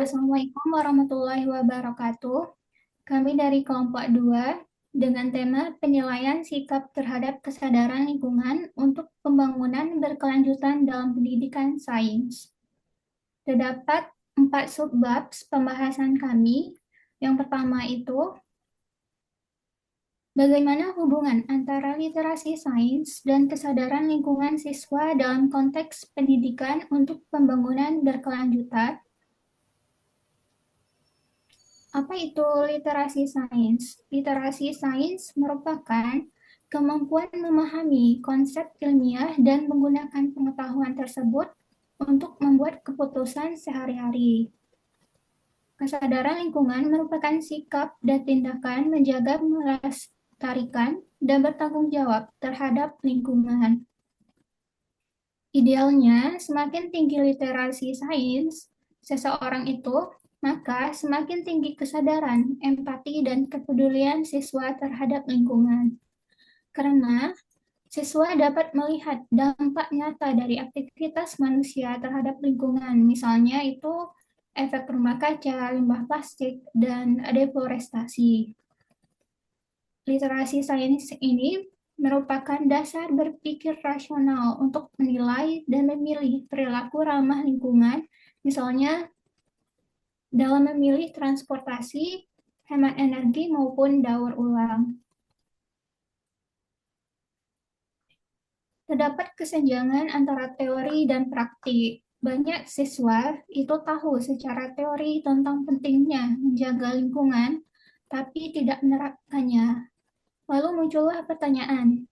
Assalamualaikum warahmatullahi wabarakatuh. Kami dari kelompok 2 dengan tema penilaian sikap terhadap kesadaran lingkungan untuk pembangunan berkelanjutan dalam pendidikan sains. Terdapat 4 subbab pembahasan kami. Yang pertama itu, bagaimana hubungan antara literasi sains dan kesadaran lingkungan siswa dalam konteks pendidikan untuk pembangunan berkelanjutan. Apa itu literasi sains? Literasi sains merupakan kemampuan memahami konsep ilmiah dan menggunakan pengetahuan tersebut untuk membuat keputusan sehari-hari. Kesadaran lingkungan merupakan sikap dan tindakan menjaga, melestarikan, dan bertanggung jawab terhadap lingkungan. Idealnya, semakin tinggi literasi sains seseorang itu, maka semakin tinggi kesadaran, empati, dan kepedulian siswa terhadap lingkungan. Karena siswa dapat melihat dampak nyata dari aktivitas manusia terhadap lingkungan, misalnya itu efek rumah kaca, limbah plastik, dan deforestasi. Literasi sains ini merupakan dasar berpikir rasional untuk menilai dan memilih perilaku ramah lingkungan, misalnya dalam memilih transportasi, hemat energi, maupun daur ulang. Terdapat kesenjangan antara teori dan praktik. Banyak siswa itu tahu secara teori tentang pentingnya menjaga lingkungan, tapi tidak menerapkannya. Lalu muncullah pertanyaan,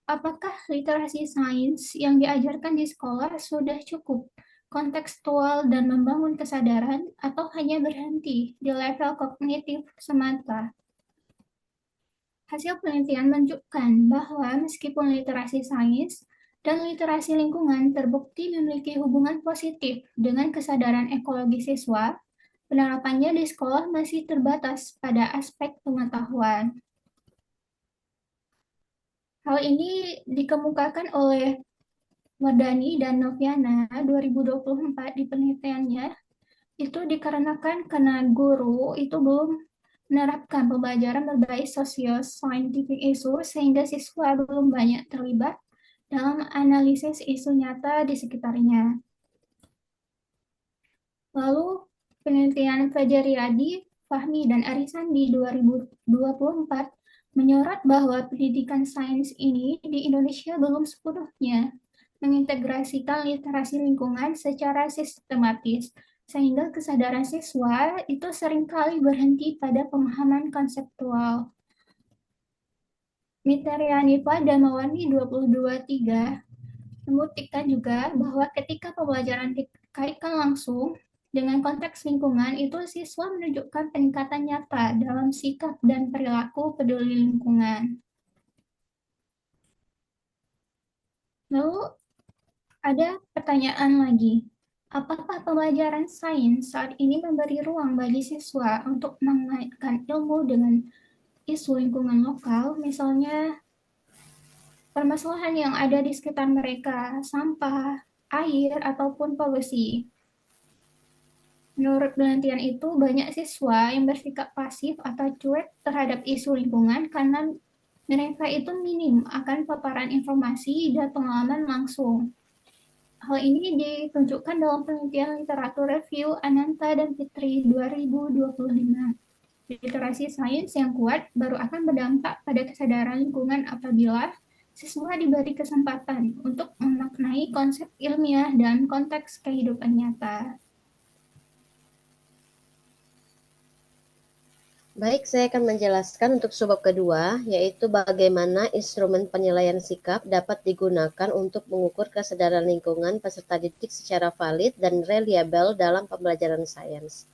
apakah literasi sains yang diajarkan di sekolah sudah cukup kontekstual dan membangun kesadaran atau hanya berhenti di level kognitif semata? Hasil penelitian menunjukkan bahwa meskipun literasi sains dan literasi lingkungan terbukti memiliki hubungan positif dengan kesadaran ekologi siswa, penerapannya di sekolah masih terbatas pada aspek pengetahuan. Hal ini dikemukakan oleh Wardani dan Noviana 2024 di penelitiannya, itu dikarenakan karena guru itu belum menerapkan pembelajaran berbasis socio-scientific isu sehingga siswa belum banyak terlibat dalam analisis isu nyata di sekitarnya. Lalu penelitian Fajar Riyadi, Fahmi, dan Arisandi 2024 menyorot bahwa pendidikan sains ini di Indonesia belum sepenuhnya mengintegrasikan literasi lingkungan secara sistematis, sehingga kesadaran siswa itu seringkali berhenti pada pemahaman konseptual. Miterianifa dan Mawani 2023 membuktikan juga bahwa ketika pembelajaran dikaitkan langsung dengan konteks lingkungan, itu siswa menunjukkan peningkatan nyata dalam sikap dan perilaku peduli lingkungan. Lalu ada pertanyaan lagi, apakah pembelajaran sains saat ini memberi ruang bagi siswa untuk mengaitkan ilmu dengan isu lingkungan lokal, misalnya permasalahan yang ada di sekitar mereka, sampah, air, ataupun polusi? Menurut penelitian itu, banyak siswa yang bersikap pasif atau cuek terhadap isu lingkungan karena mereka itu minim akan paparan informasi dan pengalaman langsung. Hal ini ditunjukkan dalam penelitian literatur review Ananta dan Fitri 2025. Literasi sains yang kuat baru akan berdampak pada kesadaran lingkungan apabila siswa diberi kesempatan untuk memaknai konsep ilmiah dan konteks kehidupan nyata. Baik, saya akan menjelaskan untuk subbab kedua, yaitu bagaimana instrumen penilaian sikap dapat digunakan untuk mengukur kesadaran lingkungan peserta didik secara valid dan reliabel dalam pembelajaran sains.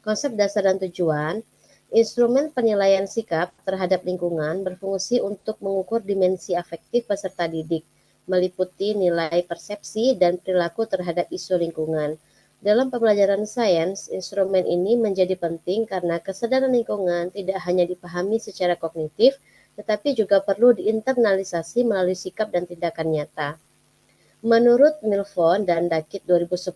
Konsep dasar dan tujuan, instrumen penilaian sikap terhadap lingkungan berfungsi untuk mengukur dimensi afektif peserta didik, meliputi nilai persepsi dan perilaku terhadap isu lingkungan. Dalam pembelajaran sains, instrumen ini menjadi penting karena kesadaran lingkungan tidak hanya dipahami secara kognitif, tetapi juga perlu diinternalisasi melalui sikap dan tindakan nyata. Menurut Milford dan Dakit 2010,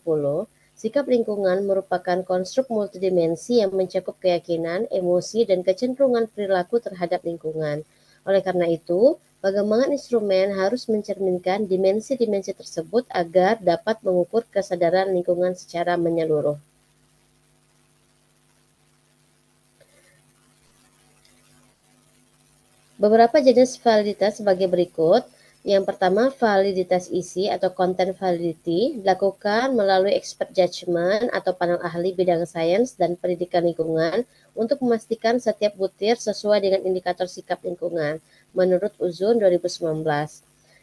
Sikap lingkungan merupakan konstruk multidimensi yang mencakup keyakinan, emosi, dan kecenderungan perilaku terhadap lingkungan. Oleh karena itu, pengembangan instrumen harus mencerminkan dimensi-dimensi tersebut agar dapat mengukur kesadaran lingkungan secara menyeluruh. Beberapa jenis validitas sebagai berikut. Yang pertama, validitas isi atau content validity dilakukan melalui expert judgment atau panel ahli bidang sains dan pendidikan lingkungan untuk memastikan setiap butir sesuai dengan indikator sikap lingkungan menurut UZUN 2019.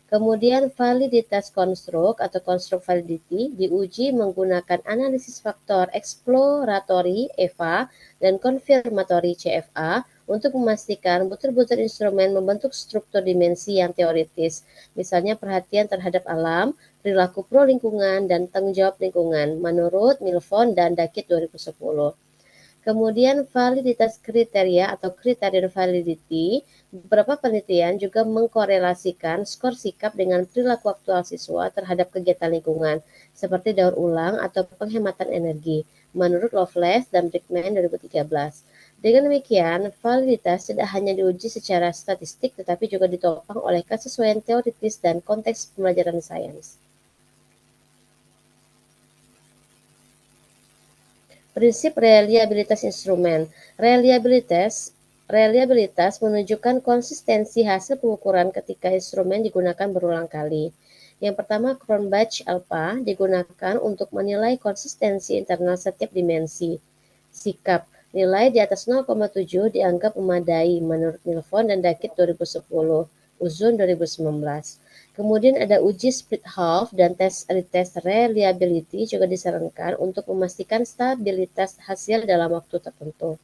Kemudian validitas konstruk atau konstruk validity diuji menggunakan analisis faktor eksploratory (EVA) dan konfirmatory (CFA) untuk memastikan butir-butir instrumen membentuk struktur dimensi yang teoritis, misalnya perhatian terhadap alam, perilaku pro lingkungan, dan tanggung jawab lingkungan, menurut Milford dan Dakit 2010. Kemudian validitas kriteria atau criterion validity, beberapa penelitian juga mengkorelasikan skor sikap dengan perilaku aktual siswa terhadap kegiatan lingkungan, seperti daur ulang atau penghematan energi, menurut Loveless dan Brickman 2013. Dengan demikian, validitas tidak hanya diuji secara statistik tetapi juga ditopang oleh kesesuaian teoritis dan konteks pembelajaran sains. Prinsip reliabilitas instrumen. Reliabilitas menunjukkan konsistensi hasil pengukuran ketika instrumen digunakan berulang kali. Yang pertama, Cronbach alpha digunakan untuk menilai konsistensi internal setiap dimensi. Sikap. Nilai di atas 0,7 dianggap memadai menurut Milford dan Dakit 2010, Uzun 2019. Kemudian ada uji split half dan tes retest reliability juga disarankan untuk memastikan stabilitas hasil dalam waktu tertentu.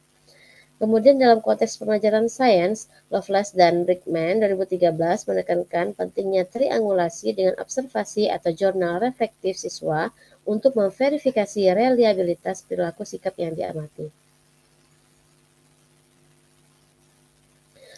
Kemudian dalam konteks pembelajaran sains, Loveless dan Brickman 2013 menekankan pentingnya triangulasi dengan observasi atau jurnal reflektif siswa untuk memverifikasi reliabilitas perilaku sikap yang diamati.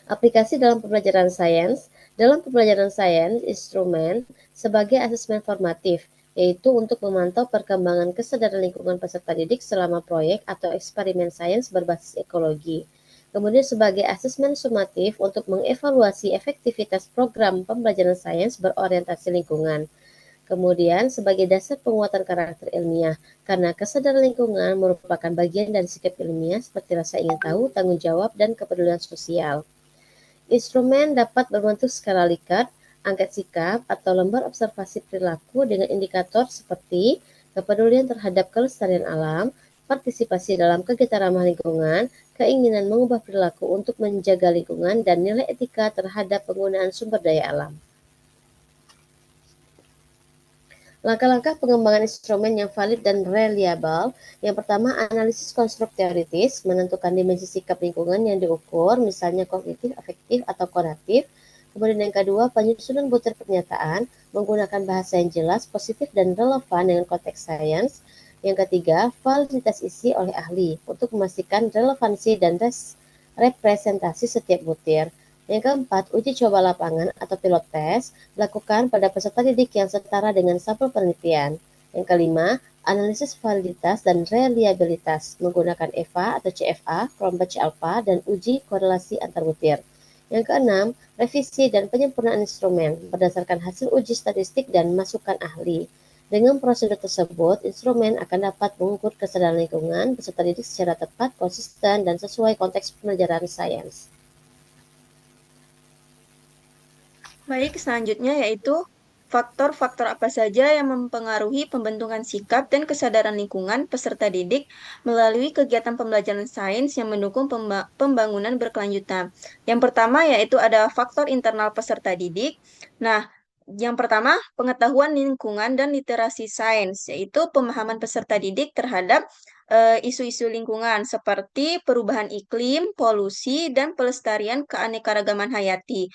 Aplikasi dalam pembelajaran sains. Dalam pembelajaran sains, instrumen sebagai asesmen formatif, yaitu untuk memantau perkembangan kesadaran lingkungan peserta didik selama proyek atau eksperimen sains berbasis ekologi. Kemudian sebagai asesmen sumatif untuk mengevaluasi efektivitas program pembelajaran sains berorientasi lingkungan. Kemudian sebagai dasar penguatan karakter ilmiah, karena kesadaran lingkungan merupakan bagian dari sikap ilmiah seperti rasa ingin tahu, tanggung jawab, dan kepedulian sosial. Instrumen dapat berbentuk skala Likert, angket sikap, atau lembar observasi perilaku dengan indikator seperti kepedulian terhadap kelestarian alam, partisipasi dalam kegiatan ramah lingkungan, keinginan mengubah perilaku untuk menjaga lingkungan, dan nilai etika terhadap penggunaan sumber daya alam. Langkah-langkah pengembangan instrumen yang valid dan reliable. Yang pertama, analisis konstruk teoritis, menentukan dimensi sikap lingkungan yang diukur, misalnya kognitif, afektif, atau konatif. Kemudian yang kedua, penyusunan butir pernyataan, menggunakan bahasa yang jelas, positif, dan relevan dengan konteks sains. Yang ketiga, validitas isi oleh ahli, untuk memastikan relevansi dan representasi setiap butir. Yang keempat, uji coba lapangan atau pilot test dilakukan pada peserta didik yang setara dengan sampel penelitian. Yang kelima, analisis validitas dan reliabilitas menggunakan EVA atau CFA, Cronbach alpha, dan uji korelasi antar butir. Yang keenam, revisi dan penyempurnaan instrumen berdasarkan hasil uji statistik dan masukan ahli. Dengan prosedur tersebut, instrumen akan dapat mengukur kesadaran lingkungan peserta didik secara tepat, konsisten, dan sesuai konteks pembelajaran sains. Baik, selanjutnya yaitu faktor-faktor apa saja yang mempengaruhi pembentukan sikap dan kesadaran lingkungan peserta didik melalui kegiatan pembelajaran sains yang mendukung pembangunan berkelanjutan. Yang pertama yaitu ada faktor internal peserta didik. Nah, yang pertama, pengetahuan lingkungan dan literasi sains, yaitu pemahaman peserta didik terhadap isu-isu lingkungan seperti perubahan iklim, polusi, dan pelestarian keanekaragaman hayati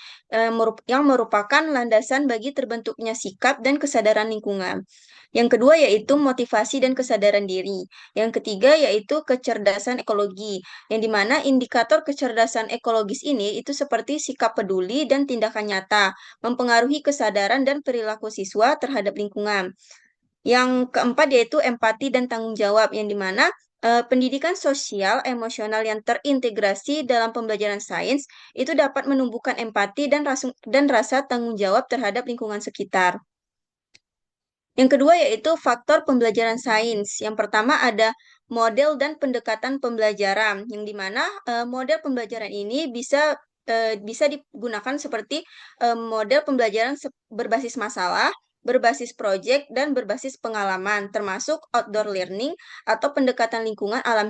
yang merupakan landasan bagi terbentuknya sikap dan kesadaran lingkungan. Yang kedua yaitu motivasi dan kesadaran diri. Yang ketiga yaitu kecerdasan ekologi, yang dimana indikator kecerdasan ekologis ini itu seperti sikap peduli dan tindakan nyata, mempengaruhi kesadaran dan perilaku siswa terhadap lingkungan. Yang keempat yaitu empati dan tanggung jawab, yang dimana pendidikan sosial emosional yang terintegrasi dalam pembelajaran sains itu dapat menumbuhkan empati dan rasa tanggung jawab terhadap lingkungan sekitar. Yang kedua yaitu faktor pembelajaran sains. Yang pertama ada model dan pendekatan pembelajaran, yang dimana model pembelajaran ini bisa digunakan seperti model pembelajaran berbasis masalah, berbasis proyek, dan berbasis pengalaman, termasuk outdoor learning atau pendekatan lingkungan alam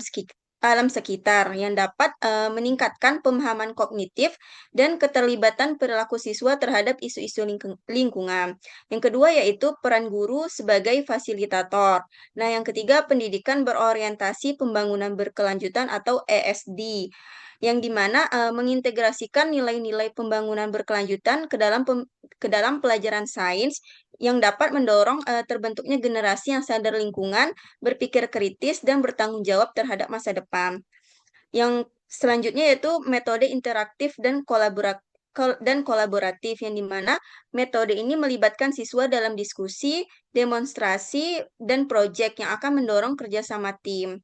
sekitar yang dapat meningkatkan pemahaman kognitif dan keterlibatan perilaku siswa terhadap isu-isu lingkungan. Yang kedua yaitu peran guru sebagai fasilitator. Nah, yang ketiga pendidikan berorientasi pembangunan berkelanjutan atau ESD, yang dimana mengintegrasikan nilai-nilai pembangunan berkelanjutan ke dalam pelajaran sains yang dapat mendorong terbentuknya generasi yang sadar lingkungan, berpikir kritis, dan bertanggung jawab terhadap masa depan. Yang selanjutnya yaitu metode interaktif dan kolaboratif, yang dimana metode ini melibatkan siswa dalam diskusi, demonstrasi, dan proyek yang akan mendorong kerjasama tim.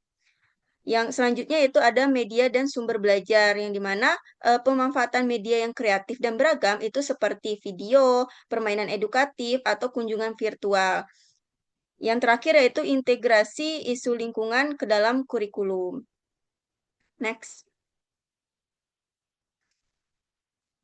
Yang selanjutnya itu ada media dan sumber belajar, yang dimana pemanfaatan media yang kreatif dan beragam itu seperti video, permainan edukatif, atau kunjungan virtual. Yang terakhir yaitu integrasi isu lingkungan ke dalam kurikulum. Next.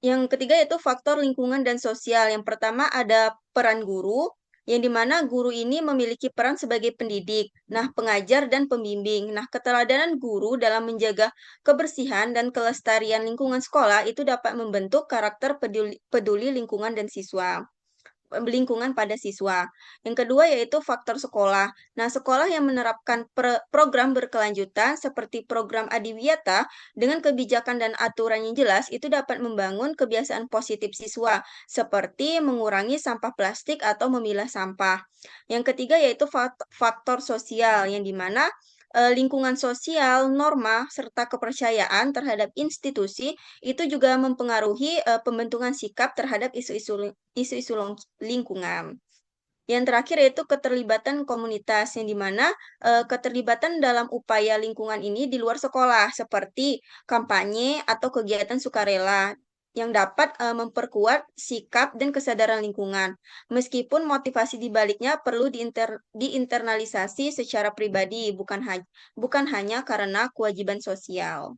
Yang ketiga yaitu faktor lingkungan dan sosial. Yang pertama ada peran guru, yang dimana guru ini memiliki peran sebagai pendidik, pengajar dan pembimbing. Keteladanan guru dalam menjaga kebersihan dan kelestarian lingkungan sekolah itu dapat membentuk karakter peduli lingkungan pada siswa. Yang kedua yaitu faktor sekolah. Sekolah yang menerapkan program berkelanjutan seperti program Adiwiyata dengan kebijakan dan aturan yang jelas itu dapat membangun kebiasaan positif siswa seperti mengurangi sampah plastik atau memilah sampah. Yang ketiga yaitu faktor sosial, yang dimana lingkungan sosial, norma, serta kepercayaan terhadap institusi itu juga mempengaruhi pembentukan sikap terhadap isu-isu lingkungan. Yang terakhir yaitu keterlibatan komunitas, yang dimana keterlibatan dalam upaya lingkungan ini di luar sekolah seperti kampanye atau kegiatan sukarela yang dapat memperkuat sikap dan kesadaran lingkungan. Meskipun motivasi di baliknya perlu diinternalisasi secara pribadi, bukan hanya karena kewajiban sosial.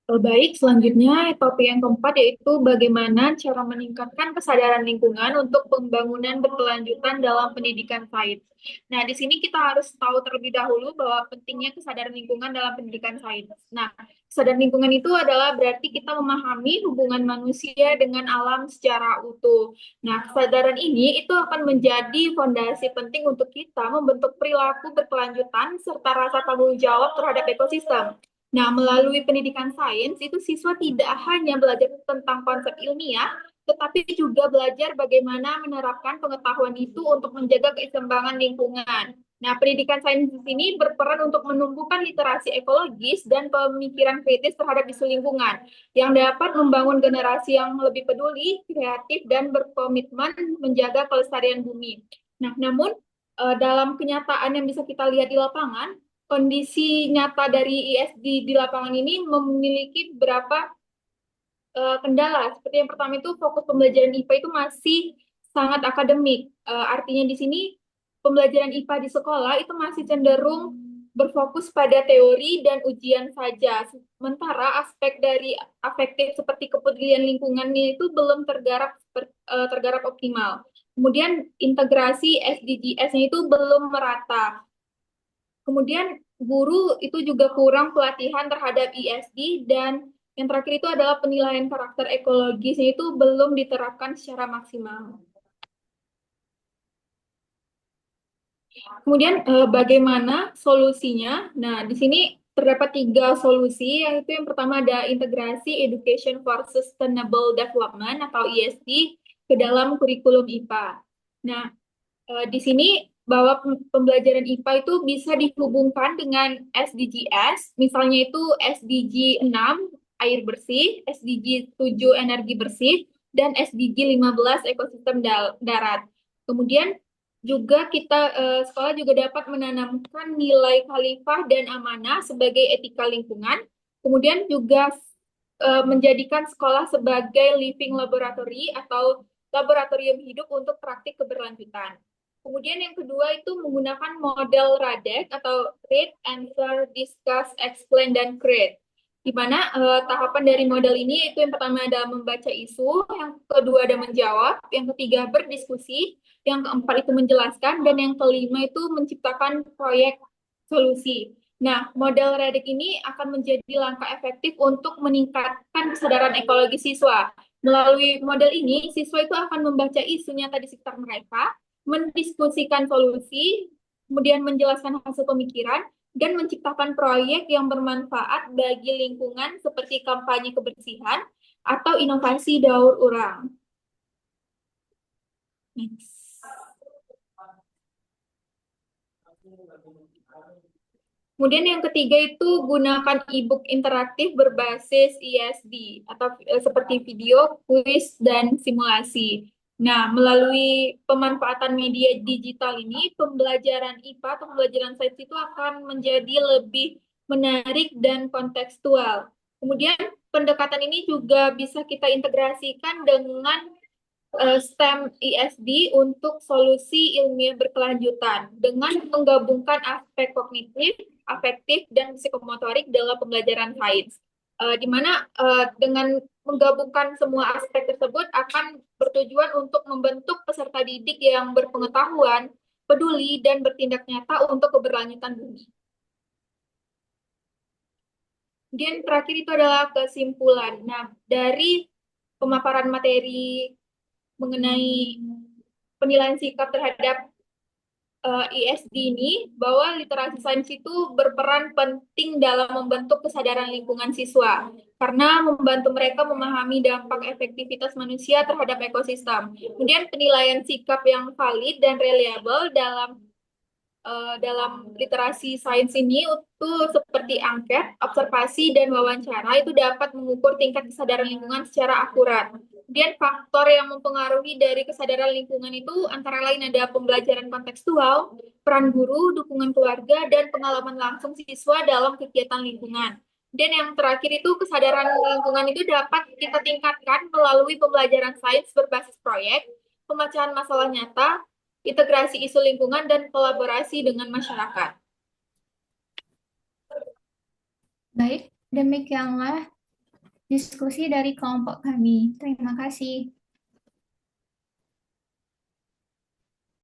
Baik, selanjutnya topik yang keempat yaitu bagaimana cara meningkatkan kesadaran lingkungan untuk pembangunan berkelanjutan dalam pendidikan sains. Nah, di sini kita harus tahu terlebih dahulu bahwa pentingnya kesadaran lingkungan dalam pendidikan sains. Nah, kesadaran lingkungan itu adalah berarti kita memahami hubungan manusia dengan alam secara utuh. Nah, kesadaran ini itu akan menjadi fondasi penting untuk kita membentuk perilaku berkelanjutan serta rasa tanggung jawab terhadap ekosistem. Nah, melalui pendidikan sains, itu siswa tidak hanya belajar tentang konsep ilmiah, tetapi juga belajar bagaimana menerapkan pengetahuan itu untuk menjaga keseimbangan lingkungan. Nah, pendidikan sains di sini berperan untuk menumbuhkan literasi ekologis dan pemikiran kritis terhadap isu lingkungan, yang dapat membangun generasi yang lebih peduli, kreatif, dan berkomitmen menjaga kelestarian bumi. Nah, namun dalam kenyataan yang bisa kita lihat di lapangan, kondisi nyata dari ISD di lapangan ini memiliki beberapa kendala. Seperti yang pertama itu fokus pembelajaran IPA itu masih sangat akademik. Artinya di sini pembelajaran IPA di sekolah itu masih cenderung berfokus pada teori dan ujian saja. Sementara aspek dari afektif seperti kepedulian lingkungannya itu belum tergarap optimal. Kemudian integrasi SDGs-nya itu belum merata. Kemudian guru itu juga kurang pelatihan terhadap ISD, dan yang terakhir itu adalah penilaian karakter ekologisnya itu belum diterapkan secara maksimal. Kemudian bagaimana solusinya? Nah, di sini terdapat 3 solusi, yaitu yang pertama ada integrasi Education for Sustainable Development atau ESD ke dalam kurikulum IPA. Nah, di sini bahwa pembelajaran IPA itu bisa dihubungkan dengan SDGs, misalnya itu SDG 6 air bersih, SDG 7 energi bersih, dan SDG 15 ekosistem darat. Kemudian juga sekolah juga dapat menanamkan nilai khalifah dan amanah sebagai etika lingkungan. Kemudian juga menjadikan sekolah sebagai living laboratory atau laboratorium hidup untuk praktik keberlanjutan. Kemudian yang kedua itu menggunakan model RADEC atau Read, Answer, Discuss, Explain, dan Create. Di mana tahapan dari model ini itu yang pertama adalah membaca isu, yang kedua ada menjawab, yang ketiga berdiskusi, yang keempat itu menjelaskan, dan yang kelima itu menciptakan proyek solusi. Nah, model RADEC ini akan menjadi langkah efektif untuk meningkatkan kesadaran ekologi siswa. Melalui model ini, siswa itu akan membaca isu nyata di sekitar mereka, mendiskusikan solusi, kemudian menjelaskan hasil pemikiran, dan menciptakan proyek yang bermanfaat bagi lingkungan seperti kampanye kebersihan atau inovasi daur ulang. Next. Kemudian yang ketiga itu gunakan e-book interaktif berbasis ESD atau seperti video, kuis, dan simulasi. Nah, melalui pemanfaatan media digital ini, pembelajaran IPA atau pembelajaran sains itu akan menjadi lebih menarik dan kontekstual. Kemudian pendekatan ini juga bisa kita integrasikan dengan STEM ISD untuk solusi ilmiah berkelanjutan dengan menggabungkan aspek kognitif, afektif, dan psikomotorik dalam pembelajaran sains. Di mana dengan menggabungkan semua aspek tersebut akan bertujuan untuk membentuk peserta didik yang berpengetahuan, peduli, dan bertindak nyata untuk keberlanjutan bumi. Kemudian terakhir itu adalah kesimpulan. Nah, dari pemaparan materi mengenai penilaian sikap terhadap ISD ini, bahwa literasi sains itu berperan penting dalam membentuk kesadaran lingkungan siswa, karena membantu mereka memahami dampak efektivitas manusia terhadap ekosistem. Kemudian penilaian sikap yang valid dan reliable dalam literasi sains ini itu seperti angket, observasi, dan wawancara itu dapat mengukur tingkat kesadaran lingkungan secara akurat. Kemudian faktor yang mempengaruhi dari kesadaran lingkungan itu antara lain ada pembelajaran kontekstual, peran guru, dukungan keluarga, dan pengalaman langsung siswa dalam kegiatan lingkungan. Dan yang terakhir itu kesadaran lingkungan itu dapat kita tingkatkan melalui pembelajaran sains berbasis proyek, pemecahan masalah nyata, integrasi isu lingkungan, dan kolaborasi dengan masyarakat. Baik, demikianlah diskusi dari kelompok kami. Terima kasih.